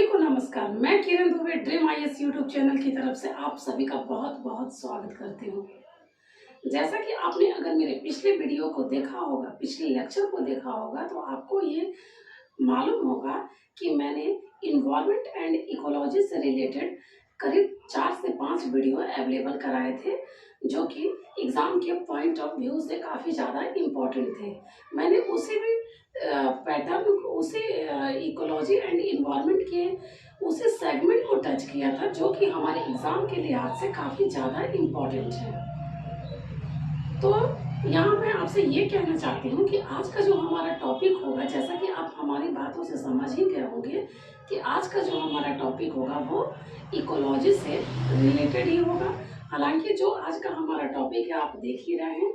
सभी को नमस्कार। मैं Kiran Dubey dream IAS YouTube channel की तरफ से आप सभी का बहुत बहुत स्वागत करती हूँ। जैसा कि आपने अगर मेरे पिछले वीडियो को देखा होगा, पिछले लेक्चर को देखा होगा, तो आपको ये मालूम होगा कि मैंने इन्वायरमेंट एंड इकोलॉजी से रिलेटेड करीब 4 से 5 वीडियो अवेलेबल कराए थे, जो कि एग्ज़ाम के पॉइंट ऑफ व्यू से काफ़ी ज़्यादा इम्पोर्टेंट थे। मैंने उसी भी पैटर्न, उसी इकोलॉजी एंड इन्वायरमेंट के उसी सेगमेंट को टच किया था, जो कि हमारे एग्ज़ाम के लिहाज से काफ़ी ज़्यादा इम्पोर्टेंट है। तो यहाँ मैं आपसे ये कहना चाहती हूँ कि आज का जो हमारा टॉपिक होगा, जैसा कि आप हमारी बातों से समझ ही गए होंगे कि आज का जो हमारा टॉपिक होगा वो इकोलॉजी से रिलेटेड ही होगा। हालांकि जो आज का हमारा टॉपिक है, आप देख ही रहे हैं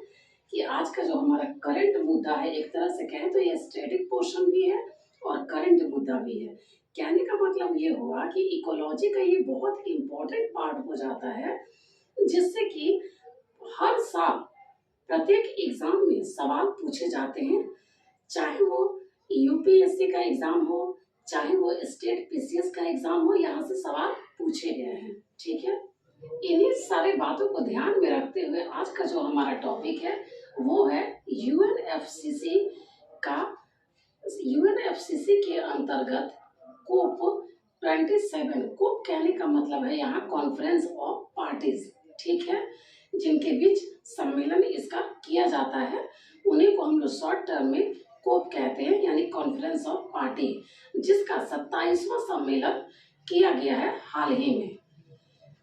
कि आज का जो हमारा करंट मुद्दा है, एक तरह से कहें तो ये स्टैटिक पोर्शन भी है और करंट मुद्दा भी है। कहने का मतलब ये हुआ कि इकोलॉजी का ये बहुत इम्पोर्टेंट पार्ट हो जाता है, जिससे कि हर साल प्रत्येक एग्जाम में सवाल पूछे जाते हैं, चाहे वो यूपीएससी का एग्जाम हो, चाहे वो स्टेट पीसीएस का एग्जाम हो, यहाँ से सवाल पूछे गए हैं। ठीक है, इन्हीं सारे बातों को ध्यान में रखते हुए आज का जो हमारा टॉपिक है वो है यूएनएफसीसी का, यूएनएफसीसी के अंतर्गत कोप 27। कोप कहने का मतलब है यहाँ कॉन्फ्रेंस ऑफ पार्टीज। ठीक है, जिनके बीच सम्मेलन इसका किया जाता है, उन्हीं को हम लोग शॉर्ट टर्म में कोप कहते हैं, यानी कॉन्फ्रेंस ऑफ पार्टी, जिसका 27वां सम्मेलन किया गया है हाल ही में।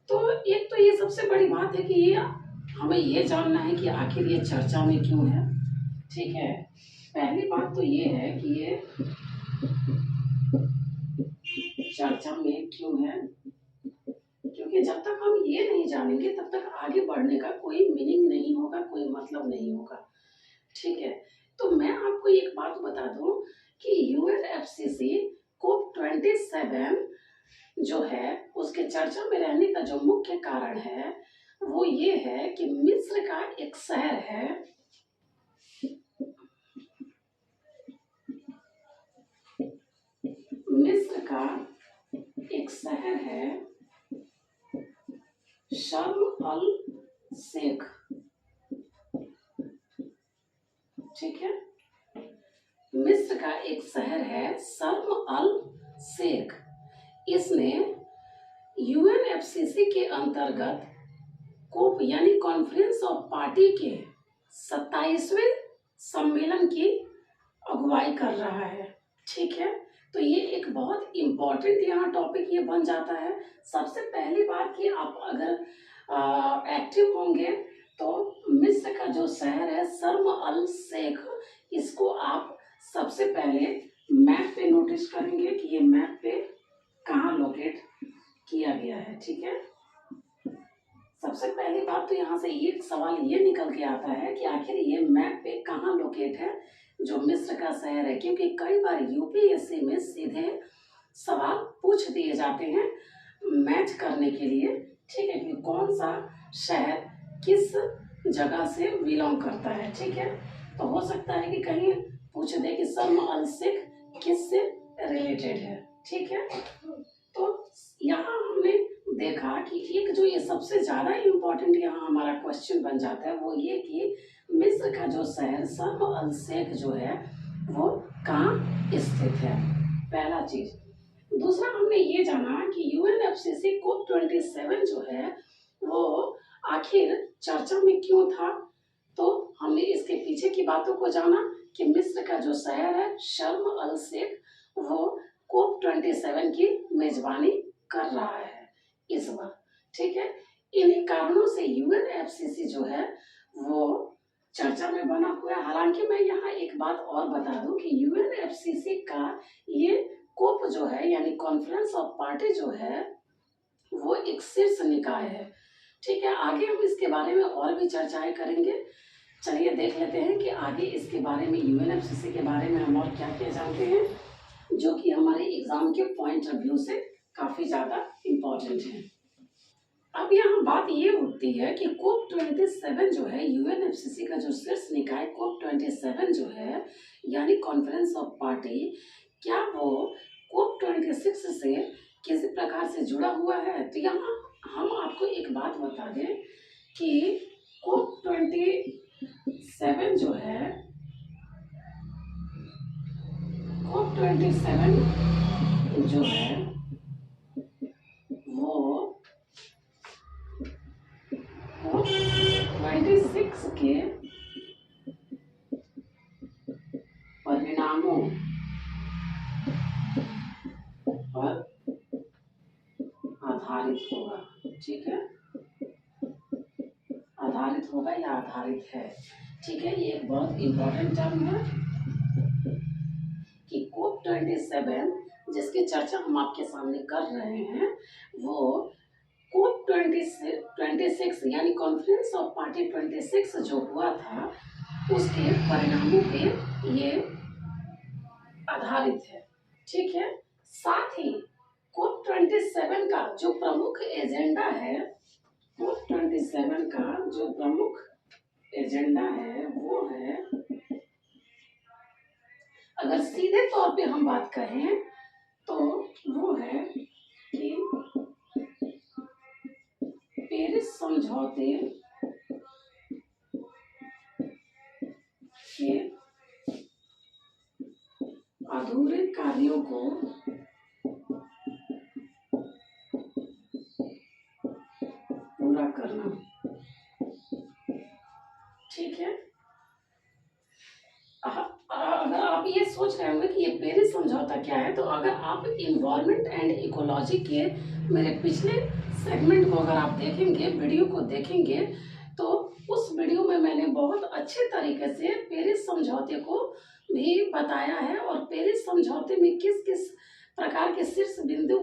तो एक तो ये सबसे बड़ी बात है कि ये हमें ये जानना है कि आखिर ये चर्चा में क्यों है। ठीक है, पहली बात तो ये है कि ये चर्चा में क्यों है, क्योंकि जब तक हम ये नहीं जानेंगे तब तक आगे बढ़ने का कोई मीनिंग नहीं होगा, कोई मतलब नहीं होगा। ठीक है, तो मैं आपको एक बात बता दूं कि यूएनएफसीसी कोप 27 जो है उसके चर्चा में रहने का जो मुख्य कारण है वो ये है कि मिस्र का एक शहर है, मिस्र का एक शहर है शर्म अल शेख। ठीक है, मिस्र का एक शहर है शर्म अल शेख। इसने यूएनएफसीसी के अंतर्गत कोप यानी कॉन्फ्रेंस ऑफ पार्टी के 27वें सम्मेलन की अगुवाई कर रहा है। ठीक है, तो ये एक बहुत इम्पोर्टेंट यहाँ टॉपिक ये बन जाता है। सबसे पहली बात कि आप अगर एक्टिव होंगे तो मिस्र का जो शहर है शर्म अल शेख, इसको आप सबसे पहले मैप पे नोटिस करेंगे कि ये मैप पे कहाँ लोकेट किया गया है। ठीक है, सबसे पहली बात तो यहाँ से ये सवाल ये निकल के आता है कि आखिर ये मैप पे कहाँ लोकेट है जो मिस्र का शहर है, क्योंकि कई बार यूपीएससी में सीधे सवाल पूछ दिए जाते हैं मैच करने के लिए। ठीक है, कि कौन सा शहर किस जगह से बिलोंग करता है। ठीक है, तो हो सकता है कि कहीं पूछ दे कि शर्म अल शेख किस से रिलेटेड है। ठीक है, तो यहाँ हमने देखा कि एक जो ये सबसे ज्यादा इम्पोर्टेंट यहाँ हमारा क्वेश्चन बन जाता है वो ये कि मिस्र का जो शहर शर्म अल शेख जो है वो कहाँ स्थित है, पहला चीज। दूसरा हमने ये जाना कि यूएनएफसीसी कोप 27 जो है वो आखिर चर्चा में क्यों था, तो हमने इसके पीछे की बातों को जाना कि मिस्र का जो शहर है शर्म अल शेख वो कोप 27 की मेजबानी कर रहा है इस बार। ठीक है, इन्हीं कारणों से यूएनएफसीसी जो है वो चर्चा में बना हुआ है। हालांकि मैं यहाँ एक बात और बता दूं कि यूएनएफसीसी का ये कोप जो है यानी कॉन्फ्रेंस ऑफ पार्टी जो है वो एक शीर्ष निकाय है। ठीक है, आगे हम इसके बारे में और भी चर्चाएं करेंगे। चलिए देख लेते हैं कि आगे इसके बारे में यूएनएफसीसी के बारे में हम और क्या क्या जानते हैं, जो कि हमारे एग्जाम के पॉइंट ऑफ व्यू से काफी ज्यादा इम्पोर्टेंट है। अब यहाँ बात ये उठती है कि कोप 27 जो है यूएनएफसीसी का जो शीर्ष निकाय कोप 27 जो है यानी कॉन्फ्रेंस ऑफ पार्टी, क्या वो कोप 2026 से किसी प्रकार से जुड़ा हुआ है। तो यहाँ हम आपको एक बात बता दें कि COP27 जो है, COP27 जो है वो COP26 के परिणामों पर आधारित होगा। ठीक है, आधारित होगा या आधारित है। ठीक है, ये एक बहुत इंपॉर्टेंट टर्म है कि COP27 जिसकी चर्चा हम आपके सामने कर रहे हैं वो COP26 यानी कॉन्फ्रेंस ऑफ पार्टी 26 जो हुआ था उसके परिणामों पे ये आधारित है। ठीक है, साथ ही COP27 का जो प्रमुख एजेंडा है, COP27 का जो प्रमुख एजेंडा है वो है, अगर सीधे तौर पे हम बात करें तो वो है कि पेरिस समझौते के अधूरे कार्यों को पूरा करना। ठीक है, अगर आप ये सोच रहे होंगे कि ये पेरिस समझौता क्या है, तो अगर आप इन्वायरमेंट एंड इकोलॉजी के मेरे पिछले सेगमेंट को अगर आप देखेंगे, वीडियो को देखेंगे, तो उस वीडियो में मैंने बहुत अच्छे तरीके से पेरिस समझौते को भी बताया है और पेरिस समझौते में किस किस प्रकार के शीर्ष बिंदु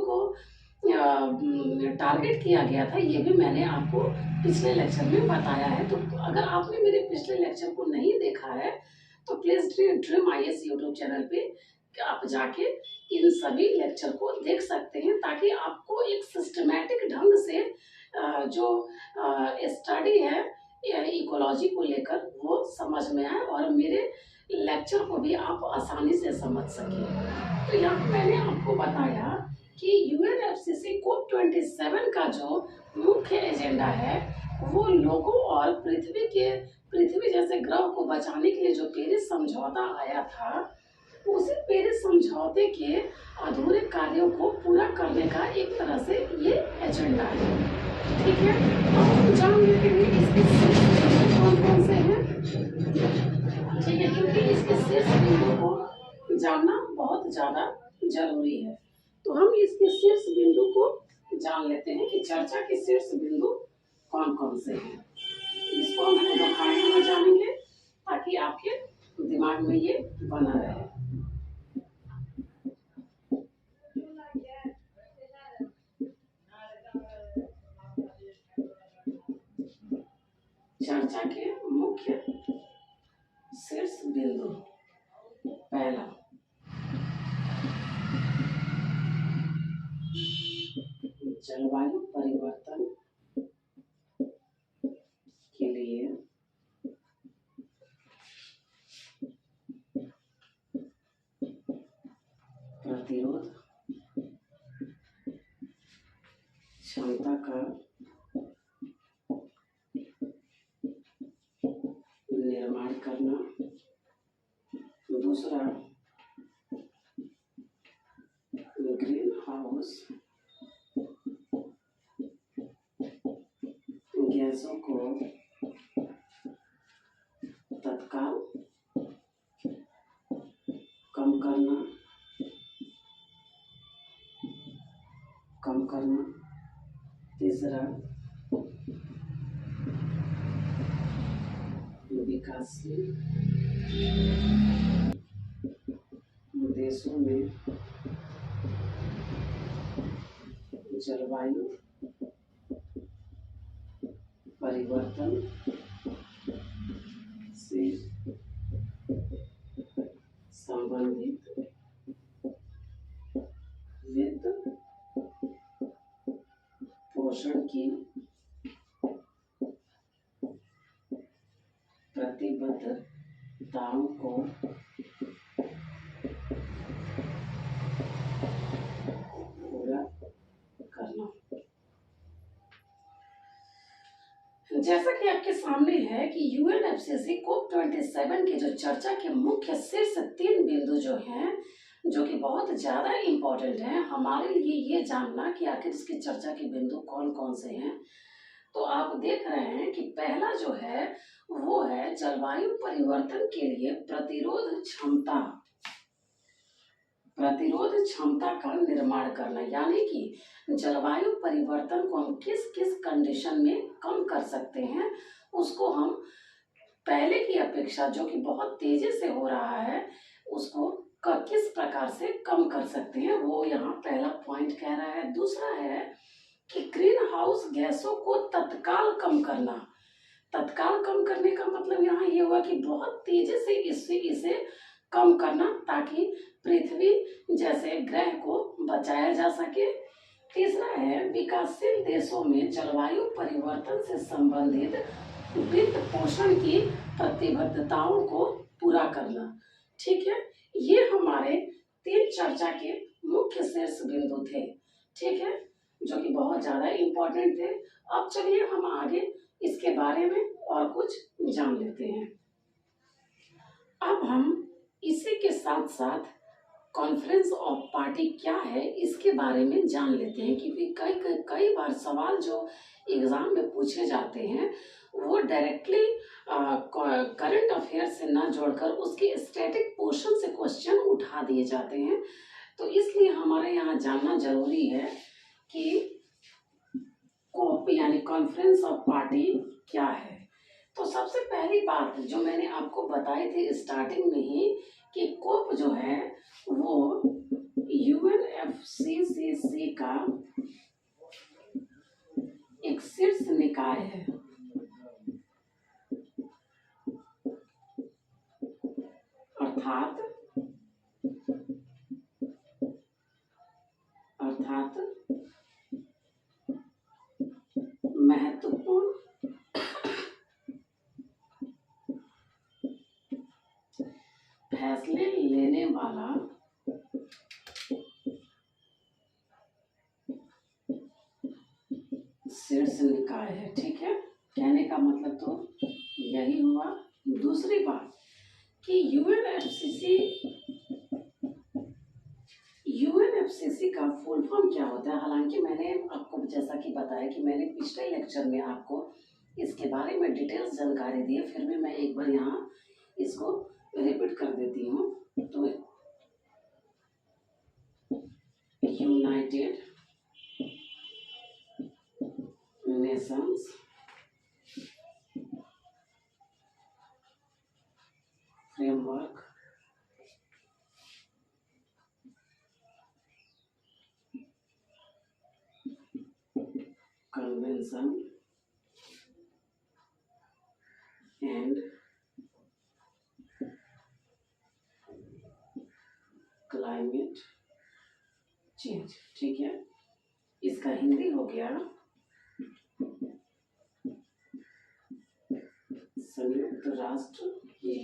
को टारगेट किया गया था, ये भी मैंने आपको पिछले लेक्चर में बताया है। तो अगर आपने मेरे पिछले लेक्चर को नहीं देखा है तो please dream IAS YouTube channel पे आप जाके इन सभी लेक्चर को देख सकते हैं, ताकि आपको एक सिस्टमैटिक ढंग से जो स्टडी है इकोलॉजी को लेकर वो समझ में आए और मेरे लेक्चर को भी आप आसानी से समझ सकें। तो यहाँ मैंने आपको बताया कि UNFCCC COP27 का जो मुख्य एजेंडा है वो लोगों और पृथ्वी जैसे ग्रह को बचाने के लिए जो पेरिस समझौता आया था, उसी पेरिस समझौते के अधूरे कार्यों को पूरा करने का एक तरह से ये एजेंडा है। ठीक है, अब हम जान लेते हैं इसके शीर्ष बिंदु कौन कौन से हैं। ठीक है, क्योंकि इसके शीर्ष बिंदु को जानना बहुत ज्यादा जरूरी है। तो हम इसके शीर्ष बिंदु को जान लेते हैं कि चर्चा के शीर्ष बिंदु कौन कौन से हैं। इसको हम दिखाएंगे, जानेंगे, ताकि आपके दिमाग में ये बना रहे। चर्चा के मुख्य शीर्ष बिंदु, पहला जलवायु परिवर्तन के लिए प्रतिरोध क्षमता का निर्माण करना। दूसरा ग्रीन हाउस गैसों को तत्काल कम करना। तीसरा विकासशील देशों में जलवायु परिवर्तन से संबंधित वित्त पोषण की प्रतिबद्धताओं को जैसा कि आपके सामने है कि यूएनएफसीसी COP27 की जो चर्चा के मुख्य शीर्ष 3 बिंदु जो हैं, जो कि बहुत ज्यादा इम्पोर्टेंट है हमारे लिए ये जानना कि आखिर इसकी चर्चा के बिंदु कौन कौन से हैं। तो आप देख रहे हैं कि पहला जो है वो है जलवायु परिवर्तन के लिए प्रतिरोध क्षमता का निर्माण करना, यानी कि जलवायु परिवर्तन को हम किस किस कंडीशन में कम कर सकते हैं, उसको हम पहले की अपेक्षा जो कि बहुत तेजी से हो रहा है उसको किस प्रकार से कम कर सकते हैं, वो यहाँ पहला पॉइंट कह रहा है। दूसरा है कि ग्रीन हाउस गैसों को तत्काल कम करना। तत्काल कम करने का मतलब यहाँ ये हुआ कि बहुत तेजी से इसे कम करना, ताकि पृथ्वी जैसे ग्रह को बचाया जा सके। तीसरा है विकासशील देशों में जलवायु परिवर्तन से संबंधित वित्त पोषण की प्रतिबद्धताओं को पूरा करना। ठीक है, ये हमारे 3 चर्चा के मुख्य शीर्ष बिंदु थे। ठीक है, जो कि बहुत ज्यादा इम्पोर्टेंट थे। अब चलिए हम आगे इसके बारे में और कुछ जान लेते हैं। अब हम इसी के साथ साथ कॉन्फ्रेंस ऑफ पार्टी क्या है इसके बारे में जान लेते हैं, क्योंकि कई बार सवाल जो एग्जाम में पूछे जाते हैं वो डायरेक्टली करंट अफेयर से ना जोड़कर उसके स्टैटिक पोर्शन से क्वेश्चन उठा दिए जाते हैं। तो इसलिए हमारे यहाँ जानना जरूरी है कि कोप यानी कॉन्फ्रेंस ऑफ पार्टी क्या है। तो सबसे पहली बात जो मैंने आपको बताई थी स्टार्टिंग में ही कि कोप जो है वो यूएनएफसीसीसी का एक शीर्ष निकाय है। अर्थात महत्वपूर्ण फैसले लेने वाला शीर्ष निकाय है। ठीक है, कहने का मतलब तो यही हुआ। दूसरी बात कि यूएनएफसीसी का फुल फॉर्म क्या होता है। हालांकि मैंने आपको जैसा कि बताया कि मैंने पिछले लेक्चर में आपको इसके बारे में डिटेल्स जानकारी दी है, फिर भी मैं एक बार यहाँ इसको रिपीट कर देती हूँ। तो United Nations framework convention and climate change. ठीक है, इसका हिंदी हो गया संयुक्त राष्ट्र की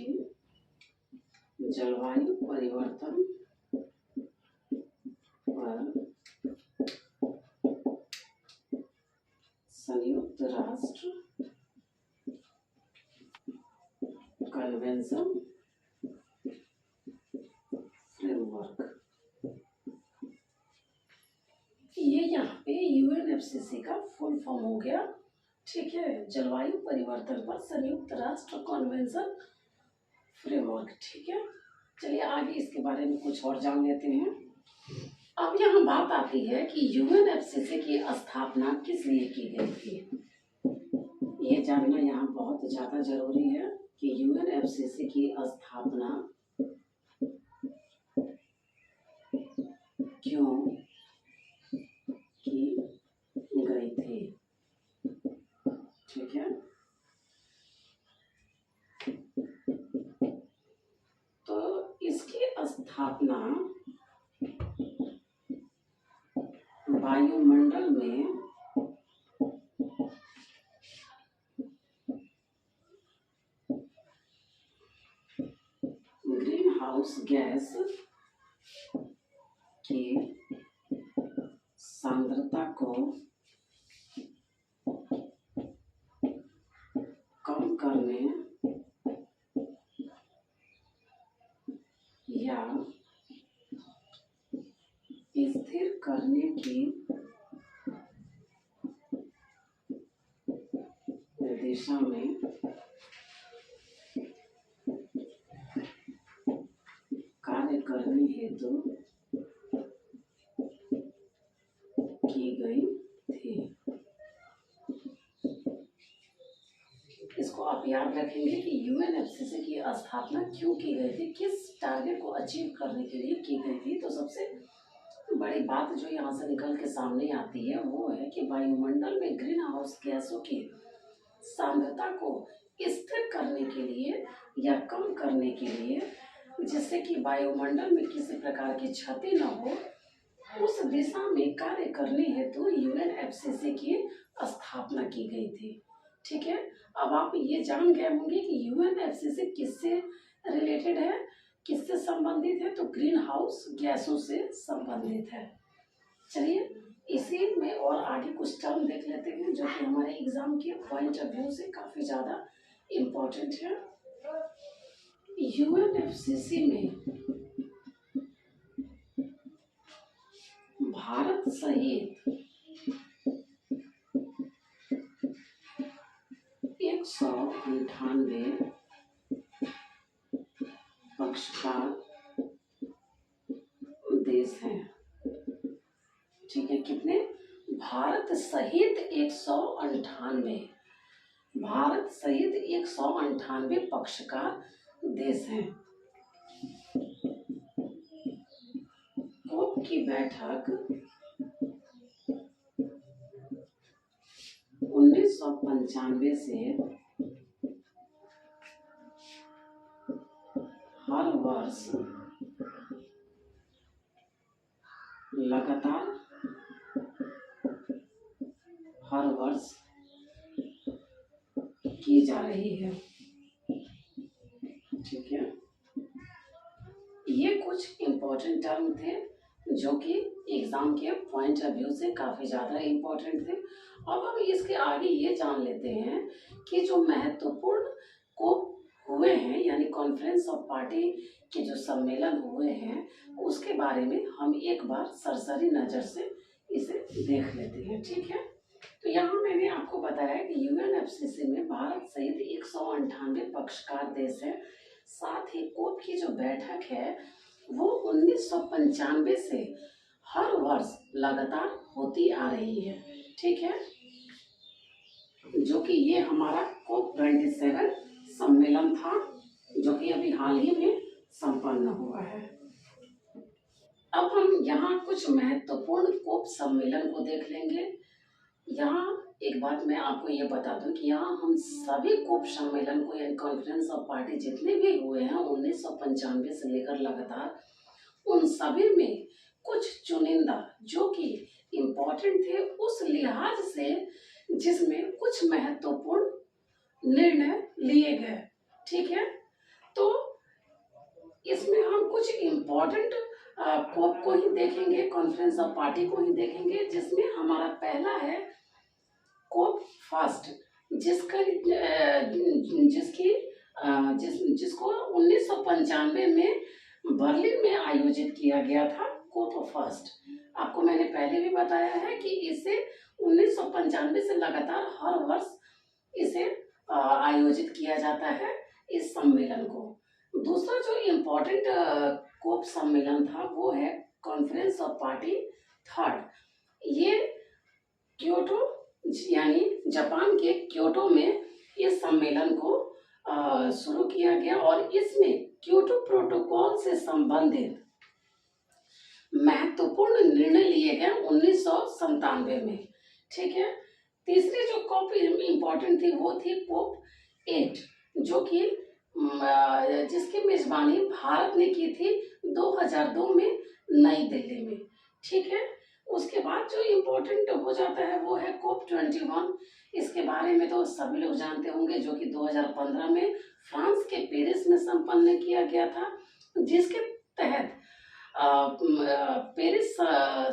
जलवायु परिवर्तन पर संयुक्त राष्ट्र कन्वेंशन फ्रेमवर्क। ये यहाँ पे यूएनएफसीसी का फुल फॉर्म हो गया। ठीक है, जलवायु परिवर्तन पर संयुक्त राष्ट्र कन्वेंशन फ्रेमवर्क। ठीक है, चलिए आगे इसके बारे में कुछ और जान लेते हैं। अब यहाँ बात आती है कि यूएनएफसीसी की स्थापना किस लिए की गई थी। ये जानना यहाँ बहुत ज्यादा जरूरी है कि यूएनएफसीसी की स्थापना क्यों की गई थी। ठीक है, तो इसकी स्थापना वायुमंडल में ग्रीन हाउस गैस की सांद्रता को करने या स्थिर करने की दिशा में कार्य करने हेतु की गई थी। इसको आप याद रखेंगे कि यूएनएफसीसी की स्थापना क्यों की गई थी, किस टारगेट को अचीव करने के लिए की गई थी। तो सबसे बड़ी बात जो यहाँ से निकल के सामने आती है वो है कि वायुमंडल में ग्रीन हाउस गैसों की सांद्रता को स्थिर करने के लिए या कम करने के लिए, जिससे कि वायुमंडल में किसी प्रकार की क्षति न हो, उस दिशा में कार्य करने हेतु यूएनएफसीसी की स्थापना की गई थी। ठीक है, अब आप ये जान गए होंगे कि यूएनएफसीसी किससे रिलेटेड है, किससे संबंधित है, तो ग्रीन हाउस गैसों से संबंधित है। चलिए इसी में और आगे कुछ टर्म देख लेते हैं जो कि हमारे एग्जाम के पॉइंट ऑफ व्यू से काफी ज्यादा इम्पोर्टेंट है। यूएनएफसीसी में भारत सहित 198 पक्षकार देश हैं। ठीक है, कितने? भारत सहित 198, भारत सहित 198 पक्षकार देश हैं। कोप की बैठक 1995 से हर वर्ष लगातार हर वर्ष की जा रही है। ठीक है, ये कुछ इम्पोर्टेंट टर्म थे जो कि एग्जाम के पॉइंट ऑफ व्यू से काफी ज्यादा इम्पोर्टेंट थे। अब हम इसके आगे ये जान लेते हैं कि जो महत्वपूर्ण कोप हुए हैं, यानी कॉन्फ्रेंस ऑफ पार्टी के जो सम्मेलन हुए हैं, उसके बारे में हम एक बार सरसरी नजर से इसे देख लेते हैं। ठीक है, तो यहाँ मैंने आपको बताया कि यूएनएफसीसी में भारत सहित 198 पक्षकार देश है। साथ ही कोप की जो बैठक है वो 1995 से हर वर्ष लगातार होती आ रही है। ठीक है, जो कि ये हमारा कोप 27 सम्मेलन था जो कि अभी हाल ही में संपन्न हुआ है। अब हम यहाँ कुछ महत्वपूर्ण कोप सम्मेलन को देख लेंगे। यहाँ एक बात मैं आपको ये बता दूं कि यहाँ हम सभी कोप सम्मेलन को, यानी कॉन्फ्रेंस ऑफ पार्टी जितने भी हुए हैं 1995 से लेकर लगातार, उन सभी में कुछ चुनिंदा जो कि इम्पोर्टेंट थे उस लिहाज से, जिसमें कुछ महत्वपूर्ण निर्णय लिए गए। ठीक है, तो इसमें हम कुछ इम्पोर्टेंट कोप को ही देखेंगे, कॉन्फ्रेंस ऑफ पार्टी को ही देखेंगे, जिसमें हमारा पहला है कोप फर्स्ट, जिसको 1995 में बर्लिन में आयोजित किया गया था। कोप फर्स्ट आपको मैंने पहले भी बताया है कि इसे 1995 से लगातार हर वर्ष इसे आयोजित किया जाता है, इस सम्मेलन को। दूसरा जो इम्पोर्टेंट कोप सम्मेलन था वो है कॉन्फ्रेंस ऑफ पार्टी थर्ड। ये क्योटो यानी जापान के क्योटो में इस सम्मेलन को शुरू किया गया और इसमें क्योटो प्रोटोकॉल से संबंधित महत्वपूर्ण निर्णय लिए गए 1997 में। ठीक है, तीसरी जो कोप इम्पोर्टेंट थी वो थी कोप 8, जो कि जिसकी मेजबानी भारत ने की थी 2002 में नई दिल्ली में। ठीक है, उसके बाद जो इम्पोर्टेंट हो जाता है वो है कोप 21। इसके बारे में तो सभी लोग जानते होंगे, जो कि 2015 में फ्रांस के पेरिस में संपन्न किया गया था, जिसके तहत पेरिस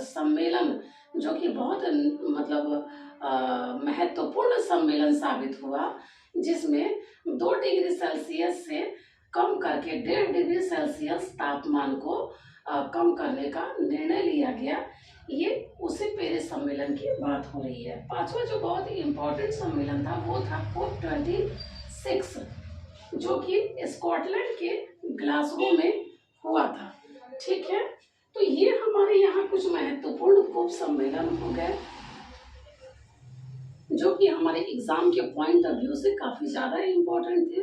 सम्मेलन जो कि बहुत मतलब महत्वपूर्ण सम्मेलन साबित हुआ, जिसमें 2 डिग्री सेल्सियस से कम करके 1.5 डिग्री सेल्सियस तापमान को कम करने का निर्णय लिया गया। ये उसी पेरिस सम्मेलन की बात हो रही है। पांचवा जो बहुत ही इम्पोर्टेंट सम्मेलन था वो था COP26, जो कि स्कॉटलैंड के ग्लासगो में हुआ था। ठीक है, तो ये हमारे यहाँ कुछ महत्वपूर्ण COP सम्मेलन हो गए जो कि हमारे एग्जाम के पॉइंट ऑफ व्यू से काफी ज्यादा इम्पोर्टेंट थे।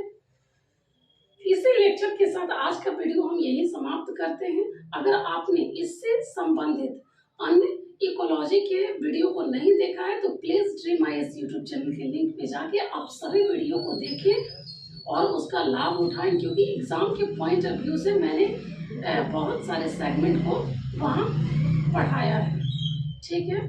इसी लेक्चर के साथ आज का वीडियो हम यही समाप्त करते हैं। अगर आपने इससे संबंधित अन्य इकोलॉजी के वीडियो को नहीं देखा है तो please dream IAS YouTube channel के लिंक पे जाके आप सभी वीडियो को देखिए और उसका लाभ उठाएं, क्योंकि एग्जाम के पॉइंट ऑफ व्यू से मैंने बहुत सारे सेगमेंट को वहाँ पढ़ाया है। ठीक है,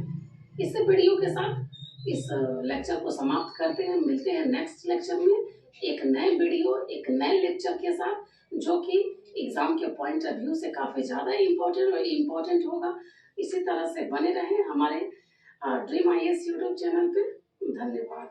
इस वीडियो के साथ इस लेक्चर को समाप्त करते हैं। मिलते हैं नेक्स्ट लेक्चर में एक नए वीडियो, एक नए लेक्चर के साथ, जो कि एग्जाम के पॉइंट ऑफ व्यू से काफी ज्यादा इम्पोर्टेंट होगा। इसी तरह से बने रहें हमारे ड्रीम आईएएस यूट्यूब चैनल पे। धन्यवाद।